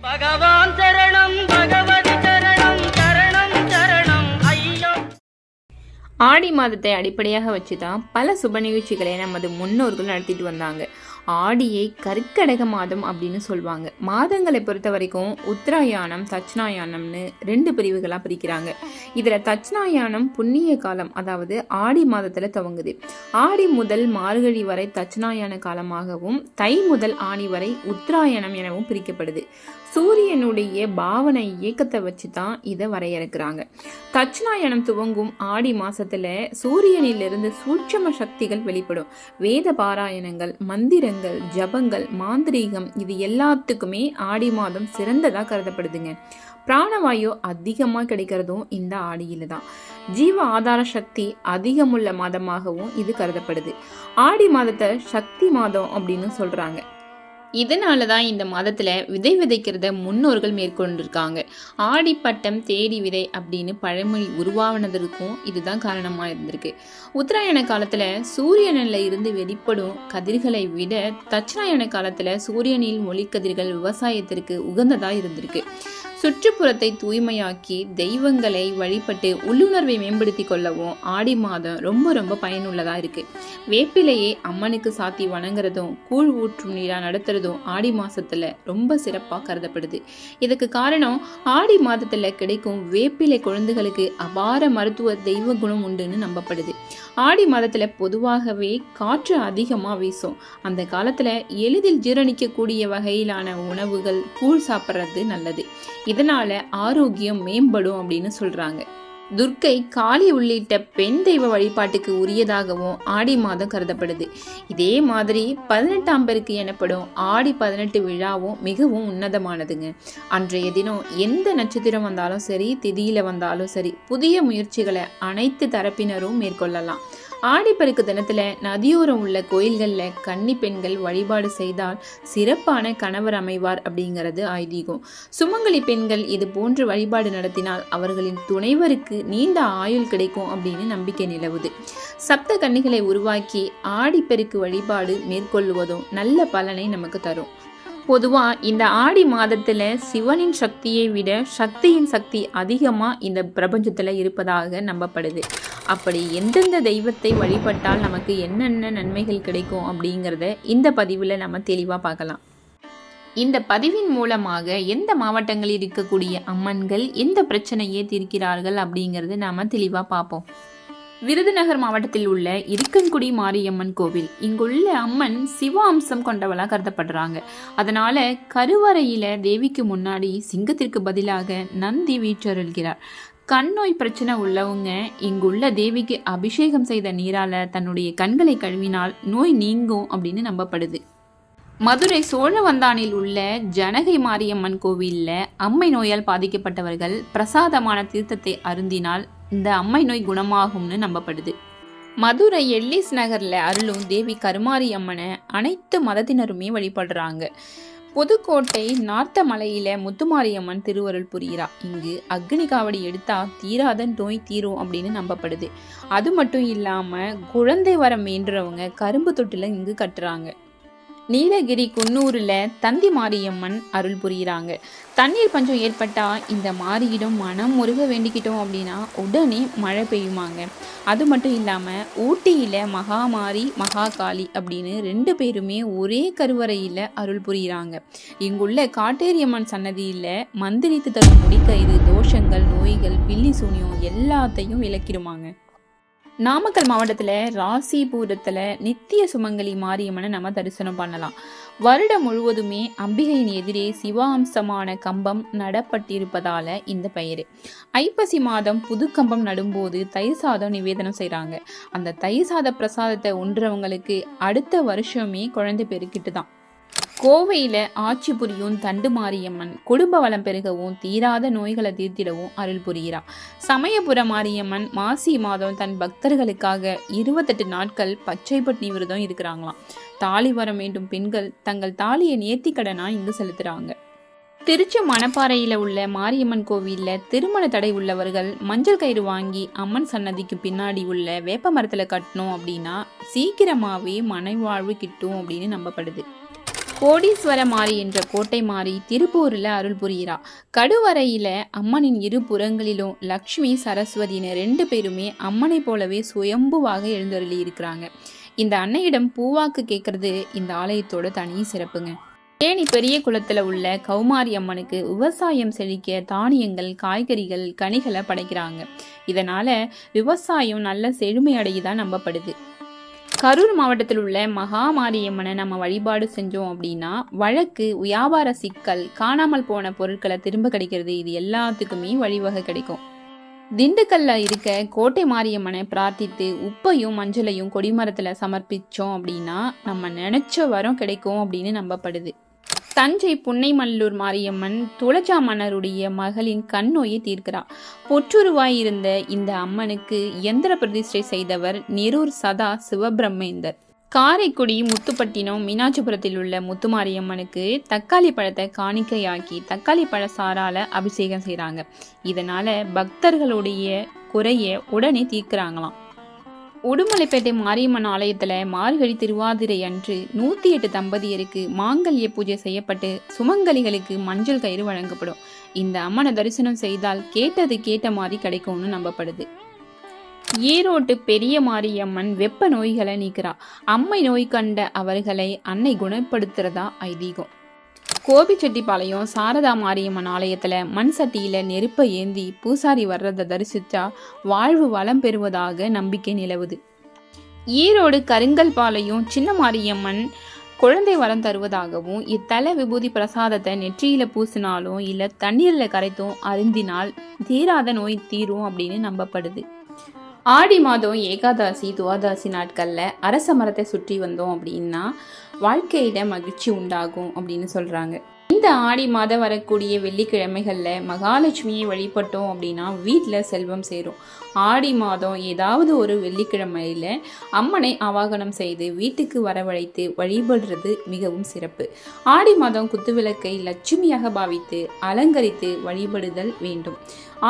பகவான் சரணம் பகவதி சரணம் சரணம் சரணம் ஐயோ. ஆடி மாதத்தை அடிப்படையாக வச்சு தான் பல சுப நிகழ்ச்சிகளை நமது முன்னோர்கள் நடத்திட்டு வந்தாங்க. ஆடியை கற்கடக மாதம் அப்படின்னு சொல்லுவாங்க. மாதங்களை பொறுத்த வரைக்கும் உத்தராயணம் தட்சிணாயணம்னு 2 பிரிவுகளாக பிரிக்கிறாங்க. இதில் தட்சிணாயணம் புண்ணிய காலம், அதாவது ஆடி மாதத்தில் துவங்குது. ஆடி முதல் மார்கழி வரை தட்சிணாயன காலமாகவும், தை முதல் ஆணி வரை உத்தராயணம் எனவும் பிரிக்கப்படுது. சூரியனுடைய பாவனை இயக்கத்தை வச்சு தான் இதை வரையறுக்கிறாங்க. தட்சிணாயணம் துவங்கும் ஆடி மாசத்துல சூரியனிலிருந்து சூட்சம சக்திகள் வெளிப்படும். வேத பாராயணங்கள், மந்திரங்கள், ஜபங்கள், மாந்திரீகம் இது எல்லாத்துக்குமே ஆடி மாதம் சிறந்ததா கருதப்படுதுங்க. பிராணவாயு அதிகமாக கிடைக்கிறதும் இந்த ஆடியில தான். ஜீவ ஆதார சக்தி அதிகமுள்ள மாதமாகவும் இது கருதப்படுது. ஆடி மாதத்தை சக்தி மாதம் அப்படின்னு சொல்றாங்க. இதனால தான் இந்த மாதத்தில் விதை விதைக்கிறத முன்னோர்கள் மேற்கொண்டிருக்காங்க. ஆடிப்பட்டம் தேடி விதை அப்படின்னு பழமொழி உருவானதற்கும் இதுதான் காரணமாக இருந்திருக்கு. உத்தராயண காலத்தில் சூரியனில் இருந்து வெளிப்படும் கதிர்களை விட தட்சிணாயன காலத்தில் சூரியனில் ஒளிக்கதிர்கள் விவசாயத்திற்கு உகந்ததாக இருந்திருக்கு. சுற்றுப்புறத்தை தூய்மையாக்கி தெய்வங்களை வழிபட்டு உள்ளுணர்வை மேம்படுத்தி கொள்ளவும் ஆடி மாதம் ரொம்ப ரொம்ப பயனுள்ளதாக இருக்குது. வேப்பிலையை அம்மனுக்கு சாத்தி வணங்குறதும் கூழ் ஊற்றும் நீரா நடத்துறதும் ஆடி மாதத்தில் ரொம்ப சிறப்பாக கருதப்படுது. இதுக்கு காரணம் ஆடி மாதத்தில் கிடைக்கும் வேப்பிலை குழந்தைகளுக்கு அபார மருத்துவ தெய்வ குணம் உண்டுன்னு நம்பப்படுது. ஆடி மாதத்தில் பொதுவாகவே காற்று அதிகமாக வீசும். அந்த காலத்தில் எளிதில் ஜீரணிக்கக்கூடிய வகையிலான உணவுகள் கூழ் சாப்பிட்றது நல்லது. இதனால ஆரோக்கியம் மேம்படும் அப்படின்னு சொல்றாங்க. துர்க்கை, காளி உள்ளிட்ட பெண் தெய்வ வழிபாட்டுக்கு உரியதாகவும் ஆடி மாதம் கருதப்படுது. இதே மாதிரி 18ஆம் பெருக்கு எனப்படும் ஆடி 18 விழாவும் மிகவும் உன்னதமானதுங்க. அன்றைய தினம் எந்த நட்சத்திரம் வந்தாலும் சரி, திதியில வந்தாலும் சரி, புதிய முயற்சிகளை அனைத்து தரப்பினரும் மேற்கொள்ளலாம். ஆடிப்பெருக்கு தினத்துல நதியோரம் உள்ள கோயில்களில் கன்னி பெண்கள் வழிபாடு செய்தால் சிறப்பான கணவர் அமைவார் அப்படிங்கிறது ஐதீகம். சுமங்கலி பெண்கள் இது போன்று வழிபாடு நடத்தினால் அவர்களின் துணைவருக்கு நீண்ட ஆயுள் கிடைக்கும் அப்படின்னு நம்பிக்கை நிலவுது. சப்த கன்னிகளை உருவாக்கி ஆடிப்பெருக்கு வழிபாடு மேற்கொள்வதும் நல்ல பலனை நமக்கு தரும். பொதுவாக இந்த ஆடி மாதத்தில் சிவனின் சக்தியை விட சக்தியின் சக்தி அதிகமாக இந்த பிரபஞ்சத்தில் இருப்பதாக நம்பப்படுது. அப்படி எந்தெந்த தெய்வத்தை வழிபட்டால் நமக்கு என்னென்ன நன்மைகள் கிடைக்கும் அப்படிங்கிறத இந்த பதிவில் நம்ம தெளிவாக பார்க்கலாம். இந்த பதிவின் மூலமாக எந்த மாவட்டங்களில் இருக்கக்கூடிய அம்மன்கள் எந்த பிரச்சனையை தீர்க்கிறார்கள் அப்படிங்கிறது நாம் தெளிவாக பார்ப்போம். விருதுநகர் மாவட்டத்தில் உள்ள இருக்கன்குடி மாரியம்மன் கோவில். இங்குள்ள அம்மன் சிவ அம்சம் கொண்டவளாக கருதப்படுறாங்க. அதனால கருவறையில தேவிக்கு முன்னாடி சிங்கத்திற்கு பதிலாக நந்தி வீற்றருள்கிறார். கண் நோய் பிரச்சனை உள்ளவங்க இங்குள்ள தேவிக்கு அபிஷேகம் செய்த நீரால தன்னுடைய கண்களை கழுவினால் நோய் நீங்கும் அப்படின்னு நம்பப்படுது. மதுரை சோழவந்தானில் உள்ள ஜனகை மாரியம்மன் கோவிலில் அம்மை நோயால் பாதிக்கப்பட்டவர்கள் பிரசாதமான தீர்த்தத்தை அருந்தினால் இந்த அம்மை நோய் குணமாகும்னு நம்பப்படுது. மதுரை எல்லிஸ் நகரில் அருளும் தேவி கருமாரி அம்மனை அனைத்து மதத்தினருமே வழிபடுறாங்க. புதுக்கோட்டை நார்த்தமலையில முத்துமாரியம்மன் திருவருள் புரிகிறா. இங்கு அக்னி காவடி எடுத்தா தீராத நோய் தீரும் அப்படின்னு நம்பப்படுது. அது மட்டும் இல்லாம குழந்தை வரம் வேண்டுறவங்க கரும்பு தொட்டில இங்கு கட்டுறாங்க. நீலகிரி குன்னூரில் தந்தி மாரியம்மன் அருள் புரிகிறாங்க. தண்ணீர் பஞ்சம் ஏற்பட்டா இந்த மாரியிடம் மனம் முருக வேண்டிக்கிட்டோம் அப்படின்னா உடனே மழை பெய்யுமாங்க. அது மட்டும் இல்லாமல் ஊட்டியில் மகாமாரி மகாகாளி அப்படின்னு 2 பேருமே ஒரே கருவறையில் அருள் புரிகிறாங்க. இங்குள்ள காட்டேரியம்மன் சன்னதியில் மந்திரித்து தரும் முடிக்கயிறு தோஷங்கள், நோய்கள், பில்லி சூனியம் எல்லாத்தையும் விளக்கிடுமாங்க. நாமக்கல் மாவட்டத்தில் ராசிபுரத்தில் நித்திய சுமங்கலி மாரியம்மனை நம்ம தரிசனம் பண்ணலாம். வருடம் முழுவதுமே அம்பிகையின் எதிரே சிவாம்சமான கம்பம் நடப்பட்டிருப்பதால இந்த பெயர். ஐப்பசி மாதம் புது கம்பம் நடும்போது தயிர் சாதம் நிவேதனம் செய்கிறாங்க. அந்த தயிர் சாத பிரசாதத்தை உண்றவங்களுக்கு அடுத்த வருஷமே குழந்தை பெருக்கிட்டு தான். கோவையில் ஆட்சி புரியும் தண்டு மாரியம்மன் குடும்ப வளம் பெருகவும் தீராத நோய்களை தீர்த்திடவும் அருள் புரிகிறார். சமயபுர மாரியம்மன் மாசி மாதம் தன் பக்தர்களுக்காக 28 நாட்கள் பச்சை பட்னி விரதம் இருக்கிறாங்களாம். தாலி வரம் வேண்டும் பெண்கள் தங்கள் தாலியை நேர்த்திக்கடனா இங்கு செலுத்துறாங்க. திருச்சி மணப்பாறையில் உள்ள மாரியம்மன் கோவிலில் திருமண தடை உள்ளவர்கள் மஞ்சள் கயிறு வாங்கி அம்மன் சன்னதிக்கு பின்னாடி உள்ள வேப்ப மரத்தில் கட்டணும் அப்படின்னா சீக்கிரமாகவே மனைவாழ்வு கிட்டும் அப்படின்னு நம்பப்படுது. கோடீஸ்வர மாரி என்ற கோட்டை மாறி திருப்பூரில் அருள் புரிகிறா. கடுவரையில் அம்மனின் இரு புறங்களிலும் லக்ஷ்மி சரஸ்வதினு 2 பேருமே அம்மனை போலவே சுயம்புவாக எழுந்தருளி இருக்கிறாங்க. இந்த அன்னையிடம் பூவாக்கு கேட்கறது இந்த ஆலயத்தோட தனி சிறப்புங்க. தேனி பெரிய குளத்தில் உள்ள கௌமாரி அம்மனுக்கு விவசாயம் செழிக்க தானியங்கள், காய்கறிகள், கனிகளை படைக்கிறாங்க. இதனால் விவசாயம் நல்ல செழுமை அடையுதான் நம்பப்படுது. கரூர் மாவட்டத்தில் உள்ள மகாமாரியம்மனை நம்ம வழிபாடு செஞ்சோம் அப்படின்னா வழக்கு, வியாபார சிக்கல், காணாமல் போன பொருட்களை திரும்ப கிடைக்கிறது, இது எல்லாத்துக்குமே வழிவகை கிடைக்கும். திண்டுக்கல்ல இருக்க கோட்டை மாரியம்மனை பிரார்த்தித்து உப்பையும் மஞ்சளையும் கொடிமரத்தில் சமர்ப்பித்தோம் அப்படின்னா நம்ம நினைச்ச வரம் கிடைக்கும் அப்படின்னு நம்பப்படுது. தஞ்சை புன்னைமல்லூர் மாரியம்மன் துளஜா மன்னருடைய மகளின் கண் நோயை தீர்க்கிறார். பொற்றுருவாய் இருந்த இந்த அம்மனுக்கு யந்திர பிரதிஷ்டை செய்தவர் நெரூர் சதா சிவபிரமேந்தர். காரைக்குடி, முத்துப்பட்டினம், மீனாட்சிபுரத்தில் உள்ள முத்துமாரியம்மனுக்கு தக்காளி பழத்தை காணிக்கையாக்கி தக்காளி பழ சாரால அபிஷேகம் செய்கிறாங்க. இதனால பக்தர்களுடைய குறைய உடனே தீர்க்கிறாங்களாம். உடுமலைப்பேட்டை மாரியம்மன் ஆலயத்தில் மார்கழி திருவாதிரை அன்று 108 தம்பதியருக்கு மாங்கல்ய பூஜை செய்யப்பட்டு சுமங்கலிகளுக்கு மஞ்சள் கயிறு வழங்கப்படும். இந்த அம்மனை தரிசனம் செய்தால் கேட்டது கேட்ட மாதிரி கிடைக்கும்னு நம்பப்படுது. ஈரோட்டு பெரிய மாரியம்மன் வெப்ப நோய்களை நீக்கிறா. அம்மை நோய் கண்ட அவர்களை அன்னை குணப்படுத்துறதா ஐதீகம். கோபிச்செட்டிப்பாளையம் சாரதா மாரியம்மன் ஆலயத்தில் மண் சட்டியில் நெருப்பை ஏந்தி பூசாரி வர்றதை தரிசித்தா வாழ்வு வளம் பெறுவதாக நம்பிக்கை நிலவுது. ஈரோடு கருங்கல்பாளையம் சின்ன மாரியம்மன் குழந்தை வரம் தருவதாகவும் இத்தல விபூதி பிரசாதத்தை நெற்றியில் பூசினாலும் இல்லை தண்ணீரில் கரைத்தும் அருந்தினால் தீராத நோய் தீரும் அப்படின்னு நம்பப்படுது. ஆடி மாதம் ஏகாதசி, துவாதசி நாட்களில் அரச மரத்தை சுற்றி வந்தோம் அப்படின்னா வாழ்க்கையிட மகிழ்ச்சி உண்டாகும் அப்படின்னு சொல்கிறாங்க. இந்த ஆடி மாதம் வரக்கூடிய வெள்ளிக்கிழமைகளில் மகாலட்சுமியை வழிபட்டோம் அப்படின்னா வீட்டில் செல்வம் சேரும். ஆடி மாதம் ஏதாவது ஒரு வெள்ளிக்கிழமையில் அம்மனை ஆவாகனம் செய்து வீட்டுக்கு வரவழைத்து வழிபடுறது மிகவும் சிறப்பு. ஆடி மாதம் குத்துவிளக்கை லட்சுமியாக பாவித்து அலங்கரித்து வழிபடுதல் வேண்டும்.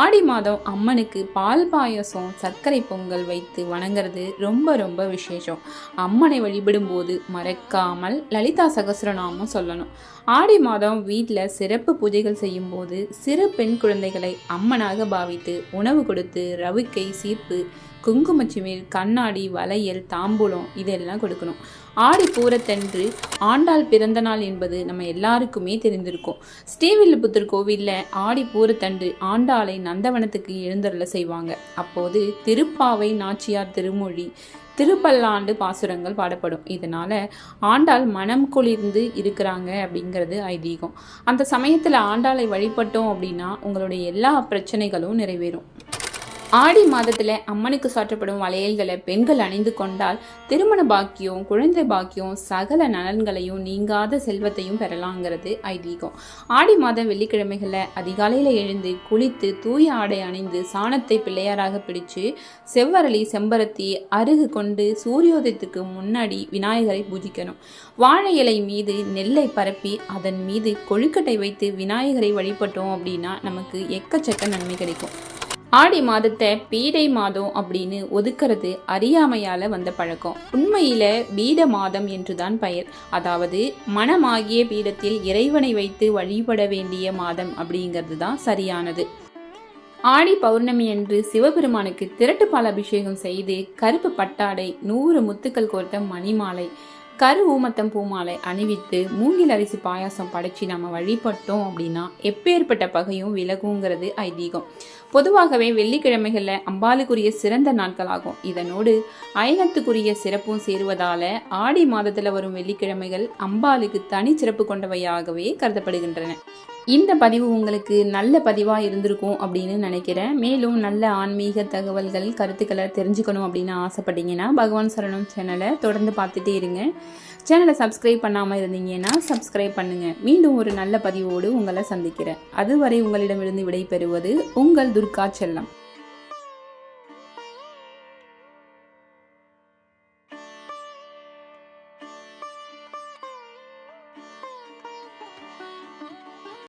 ஆடி மாதம் அம்மனுக்கு பால் பாயசம், சர்க்கரை பொங்கல் வைத்து வணங்குறது ரொம்ப ரொம்ப விசேஷம். அம்மனை வழிபடும் போது மறக்காமல் லலிதா சகஸ்ரநாமம் சொல்லணும். ஆடி மாதம் வீட்டில் சிறப்பு பூஜைகள் செய்யும் போது சிறு பெண் குழந்தைகளை அம்மனாக பாவித்து உணவு கொடுத்து ரவிக்கை, சீர்ப்பு, குங்குமச்சிமிழ், கண்ணாடி, வளையல், தாம்பூலம் இதெல்லாம் கொடுக்கணும். ஆடி பூரத்தன்று ஆண்டாள் பிறந்த நாள் என்பது நம்ம எல்லாருக்குமே தெரிந்திருக்கும். ஸ்ரீவில்லிபுத்தூர் கோவிலில் ஆடி பூரத்தன்று ஆண்டாளை நந்தவனத்துக்கு எழுந்தருள செய்வாங்க. அப்போது திருப்பாவை, நாச்சியார் திருமொழி, திருப்பல்லாண்டு பாசுரங்கள் பாடப்படும். இதனால ஆண்டாள் மனம் குளிர்ந்து இருக்கிறாங்க அப்படிங்கிறது ஐதீகம். அந்த சமயத்தில் ஆண்டாளை வழிபட்டோம் அப்படின்னா உங்களுடைய எல்லா பிரச்சனைகளும் நிறைவேறும். ஆடி மாதத்தில் அம்மனுக்கு சாற்றப்படும் வளையல்களை பெண்கள் அணிந்து கொண்டால் திருமண பாக்கியம், குழந்தை பாக்கியம், சகல நலன்களையும் நீங்காத செல்வத்தையும் பெறலாங்கிறது ஐதீகம். ஆடி மாதம் வெள்ளிக்கிழமைகளில் அதிகாலையில் எழுந்து குளித்து தூய ஆடை அணிந்து சாணத்தை பிள்ளையாராக பிடிச்சு செவ்வரளி, செம்பருத்தி, அருகு கொண்டு சூரியோதயத்துக்கு முன்னாடி விநாயகரை பூஜிக்கணும். வாழை இலை மீது நெல்லை பரப்பி அதன் மீது கொழுக்கட்டை வைத்து விநாயகரை வழிபட்டோம் அப்படின்னா நமக்கு எக்கச்சக்க நன்மை கிடைக்கும். ஆடி மாதத்தை பீடை மாதம் அப்படின்னு ஒதுக்கிறது அறியாமையால வந்த பழக்கம். உண்மையில பீட மாதம் என்றுதான் பெயர். அதாவது மனமாகிய பீடத்தில் இறைவனை வைத்து வழிபட வேண்டிய மாதம் அப்படிங்கிறது தான் சரியானது. ஆடி பௌர்ணமி அன்று சிவபெருமானுக்கு திரட்டுப்பால் அபிஷேகம் செய்து கருப்பு பட்டாடை, 100 முத்துக்கள் கோர்த்த மணிமாலை, கரு ஊமத்தம் பூமாலை அணிவித்து மூங்கில் அரிசி பாயாசம் படைச்சி நம்ம வழிபட்டோம் அப்படின்னா எப்பேற்பட்ட பகையும் விலகுங்கிறது ஐதீகம். பொதுவாகவே வெள்ளிக்கிழமைகளில் அம்பாளுக்குரிய சிறந்த நாட்களாகும். இதனோடு அயனத்துக்குரிய சிறப்பும் சேருவதால ஆடி மாதத்தில் வரும் வெள்ளிக்கிழமைகள் அம்பாளுக்கு தனி சிறப்பு கொண்டவையாகவே கருதப்படுகின்றன. இந்த பதிவு உங்களுக்கு நல்ல பதிவாக இருந்திருக்கும் அப்படின்னு நினைக்கிறேன். மேலும் நல்ல ஆன்மீக தகவல்கள், கருத்துக்களை தெரிஞ்சுக்கணும் அப்படின்னு ஆசைப்பட்டீங்கன்னா பகவான் சரணம் சேனலை தொடர்ந்து பார்த்துட்டே இருங்க. சேனலை சப்ஸ்கிரைப் பண்ணாமல் இருந்தீங்கன்னா சப்ஸ்கிரைப் பண்ணுங்கள். மீண்டும் ஒரு நல்ல பதிவோடு உங்களை சந்திக்கிறேன். அதுவரை உங்களிடமிருந்து விடைபெறுவது உங்கள் துர்கா செல்லம்.